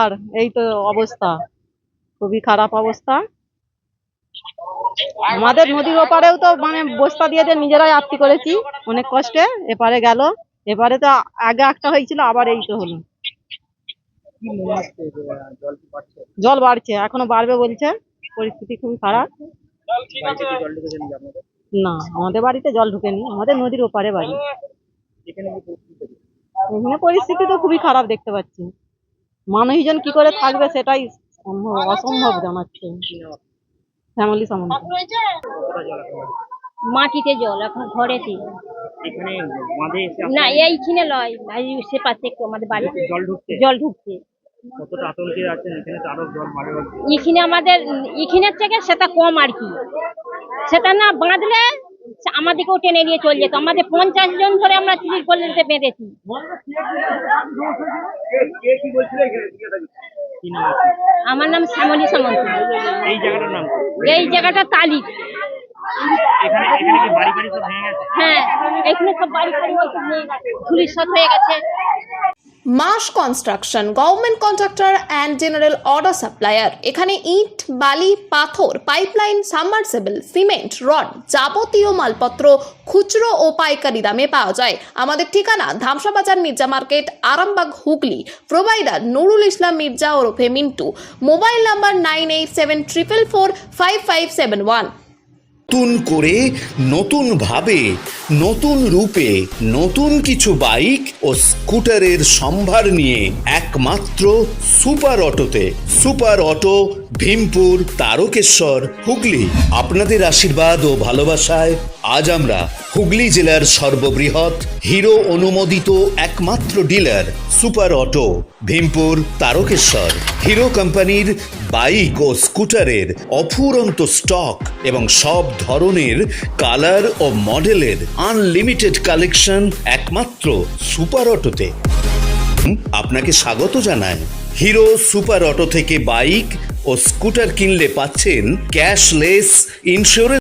আর এই তো অবস্থা, খুবই খারাপ অবস্থা। আমাদের নদীর ওপারেও তো মানে বস্তা দিয়ে দিয়ে নিজেরাই আত্তি করেছি অনেক কষ্টে, এপারে গেল। এপারে তো আগে একটা হয়েছিল, আবার এই তো হলো। জল বাড়ছে, এখনো বাড়বে বলছে, পরিস্থিতি খুবই খারাপ। না, আমাদের বাড়িতে জল ঢুকেনি, আমাদের নদীর ওপারে বাড়ি। এখানে পরিস্থিতি তো খুবই খারাপ দেখতে পাচ্ছি। মানুষজন কি করে থাকবে সেটাই অসম্ভব জানাচ্ছে। ফ্যামিলি সামন্ত। মাটিতে জল এখন ঘরেতে না, এইখানে লয়, সে পাশে একটু আমাদের বাড়িতে জল ঢুকছে। এখানে আমাদের এখানের থেকে সেটা কম আর কি। সেটা না বাঁধলে আমাদেরকেও টেনে নিয়ে চলে যেত। আমাদের 50 জন ধরে আমরা ত্রিপলিতে বেঁধেছি। আমার নাম শ্যামলী সামন্ত। এই জায়গাটা তালি। হ্যাঁ, এখানে সব বাড়ি বাড়ি ধুলিসাৎ হয়ে গেছে। মাস construction, government contractor and general order supplier. এখানে ইট, বালি, পাথর, পাইপলাইন, সাবমার্সিবল, সিমেন্ট, রড, যাবতীয় মালপত্র খুচরো ও পাইকারি দামে পাওয়া যায়। আমাদের ঠিকানা ধামসা বাজার, মির্জা মার্কেট, আরামবাগ, হুগলি। প্রোভাইডার নুরুল ইসলাম মির্জা ওরফে মিন্টু। Mobile number 9874445571। নতুন করে, নতুন ভাবে, নতুন রূপে, নতুন কিছু বাইক ও স্কুটারের সম্ভার নিয়ে একমাত্র সুপার অটোতে। Super auto, Bhimpur, Tarakeswar, Hooghly. আপনাদের আশীর্বাদ ও ভালোবাসায় আজ আমরা হুগলি জেলার সর্ববৃহৎ হিরো অনুমোদিত একমাত্র dealer super auto, Bhimpur, Tarakeswar. Hero কোম্পানির বাইক ও স্কুটারের অফুরন্ত স্টক এবং সব ধরনের কালার ও মডেলের আনলিমিটেড কালেকশন একমাত্র সুপার অটোতে। আপনাকে স্বাগত জানায়। হিরো সুপার অটো থেকে বাইক ও স্কুটার কিনলে পাচ্ছেন ক্যাশলেস ইন্স্যুরেন্স।